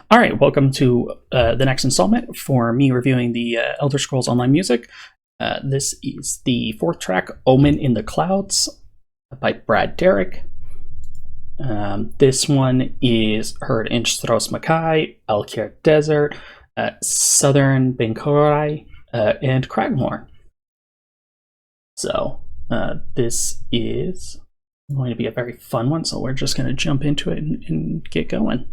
All right, welcome to the next installment for me reviewing the Elder Scrolls Online music. This is the fourth track, Omen in the Clouds, by Derrick. This one is heard in Stros Mackay, Alkir Desert, Southern Benkorai, and Cragmore. So this is going to be a very fun one, so we're just going to jump into it and get going.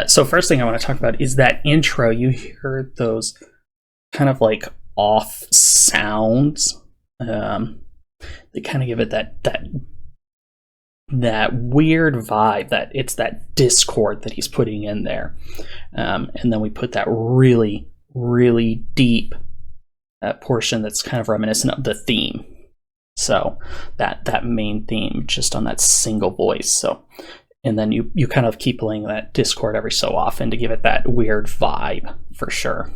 So first thing I want to talk about is that intro. You hear those kind of like off sounds. They kind of give it that weird vibe that it's that discord that he's putting in there. And then we put that really, really deep portion that's kind of reminiscent of the theme. So that main theme just on that single voice. So. And then you kind of keep playing that discord every so often to give it that weird vibe, for sure.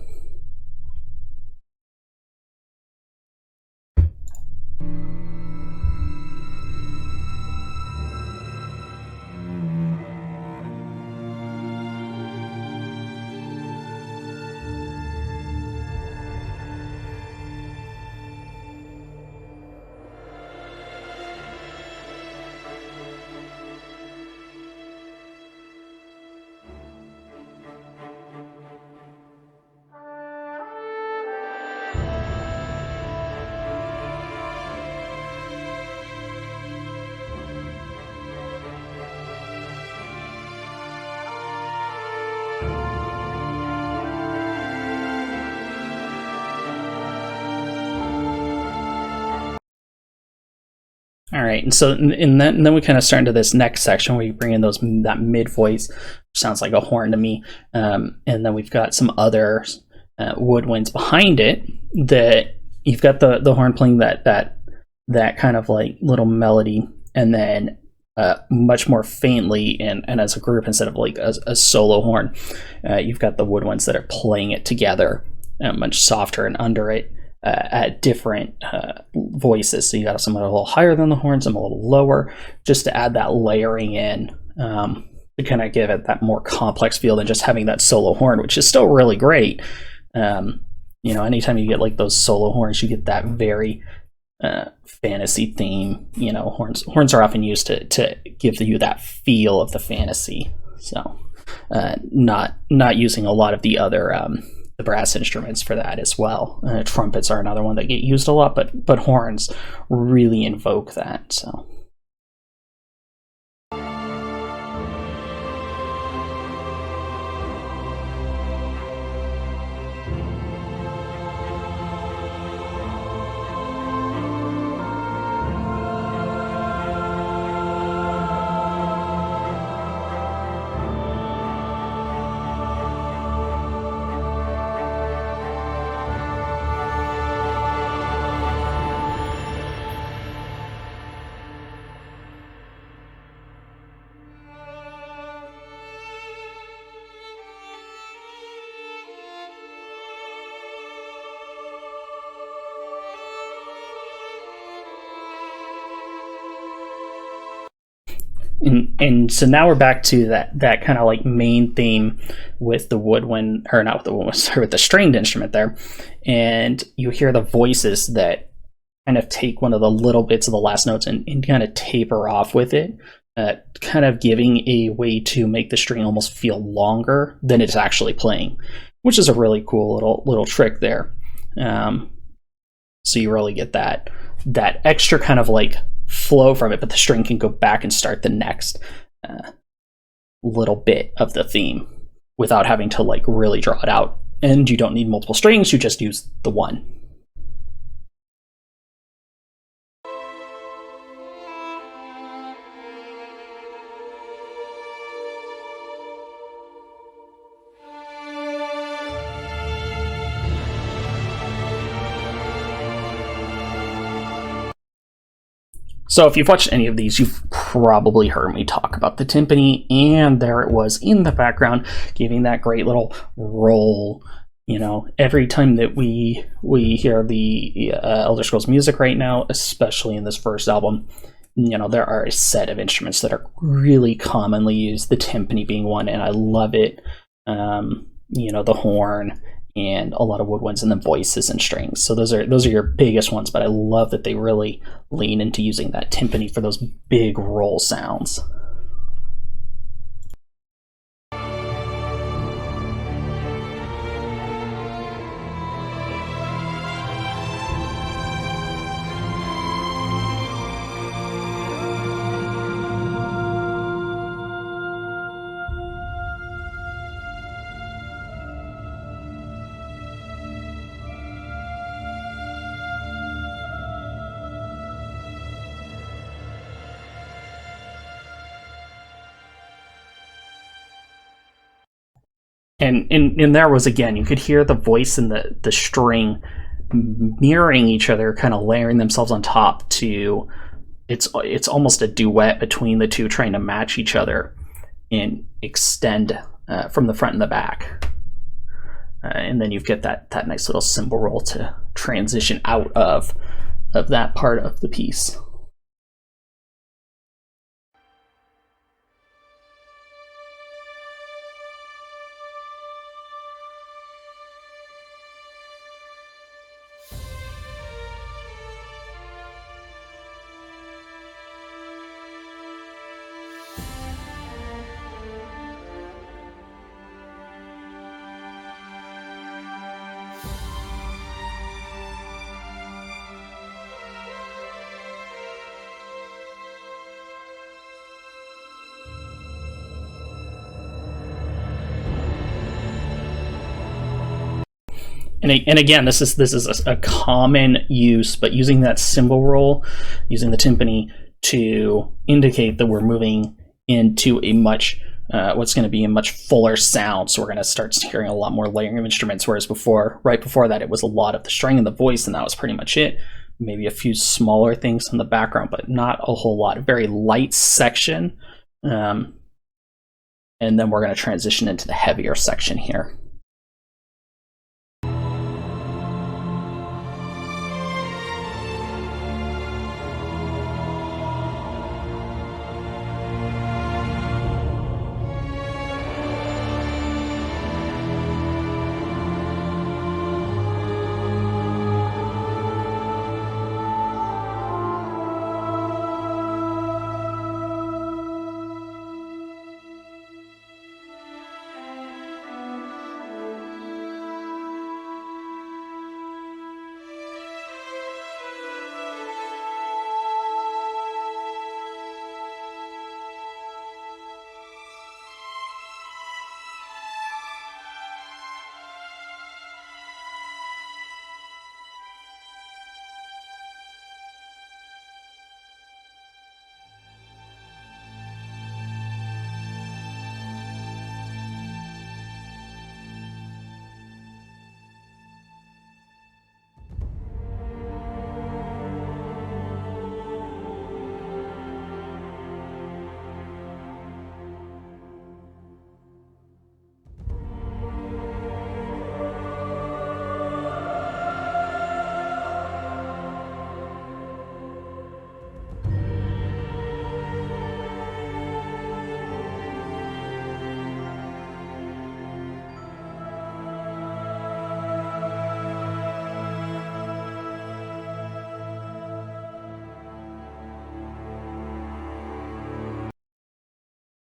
All right, and so and then we kind of start into this next section where you bring in that mid voice, which sounds like a horn to me, and then we've got some other woodwinds behind it. That you've got the horn playing that kind of like little melody, and then much more faintly and as a group instead of like a solo horn, you've got the woodwinds that are playing it together, much softer and under it. At different voices. So you got some a little higher than the horns, some a little lower, just to add that layering in to kind of give it that more complex feel than just having that solo horn, which is still really great. Anytime you get like those solo horns, you get that very fantasy theme. Horns are often used to give you that feel of the fantasy. So not using a lot of the other the brass instruments for that as well. Trumpets are another one that get used a lot, but horns really invoke that. So. And so now we're back to that kind of like main theme with the woodwind, or not with the woodwind, sorry, with the stringed instrument there, and you hear the voices that kind of take one of the little bits of the last notes and kind of taper off with it, kind of giving a way to make the string almost feel longer than it's actually playing, which is a really cool little trick there. So you really get that extra kind of like flow from it, but the string can go back and start the next little bit of the theme without having to like really draw it out. And you don't need multiple strings, you just use the one. So if you've watched any of these, you've probably heard me talk about the timpani, and there it was in the background, giving that great little roll. You know, every time that we hear the Elder Scrolls music right now, especially in this first album, you know, there are a set of instruments that are really commonly used, the timpani being one, and I love it. You know, the horn and a lot of woodwinds, and then voices and strings. So those are your biggest ones, but I love that they really lean into using that timpani for those big roll sounds. And there was, again, you could hear the voice and the string mirroring each other, kind of layering themselves on top to it's almost a duet between the two, trying to match each other and extend from the front and the back. And then you get that nice little cymbal roll to transition out of that part of the piece. And again, this is a common use, but using that cymbal roll, using the timpani to indicate that we're moving into a much what's going to be a much fuller sound. So we're going to start hearing a lot more layering of instruments, whereas right before that, it was a lot of the string and the voice, and that was pretty much it. Maybe a few smaller things in the background, but not a whole lot. A very light section, and then we're going to transition into the heavier section here.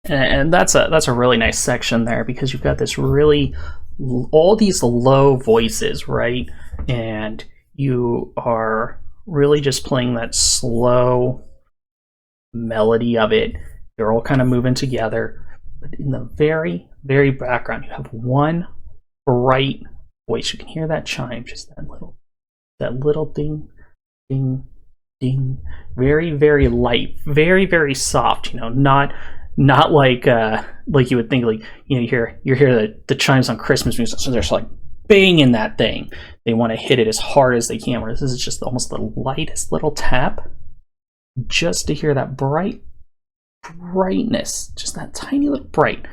And that's a really nice section there, because you've got this really, all these low voices, right? And you are really just playing that slow melody of it. They're all kind of moving together. But in the very, very background, you have one bright voice. You can hear that chime, just that little ding, ding, ding. Very, very light, very, very soft, you know, not like you would think, like, you know, you hear the chimes on Christmas music, so they're just like banging that thing. They want to hit it as hard as they can, whereas this is just almost the lightest little tap. just to hear that brightness, just that tiny little bright,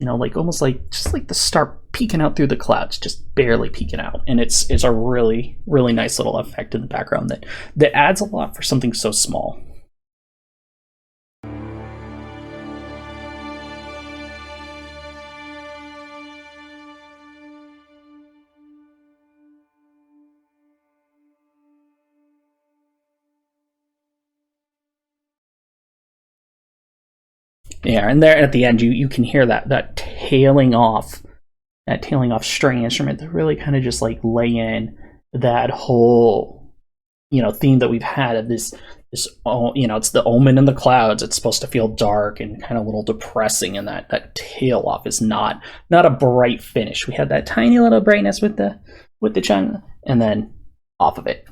like almost like just like the star peeking out through the clouds, just barely peeking out. And it's a really, really nice little effect in the background that adds a lot for something so small. Yeah, and there at the end you can hear that tailing off string instrument to really kind of just like lay in that whole theme that we've had of this it's the omen in the clouds. It's supposed to feel dark and kind of a little depressing, and that tail off is not a bright finish. We had that tiny little brightness with the chime, and then off of it.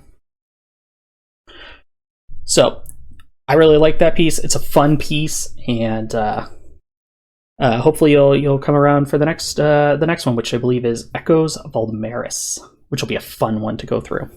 So I really like that piece. It's a fun piece, and hopefully you'll come around for the next one, which I believe is Echoes of Almaris, which will be a fun one to go through.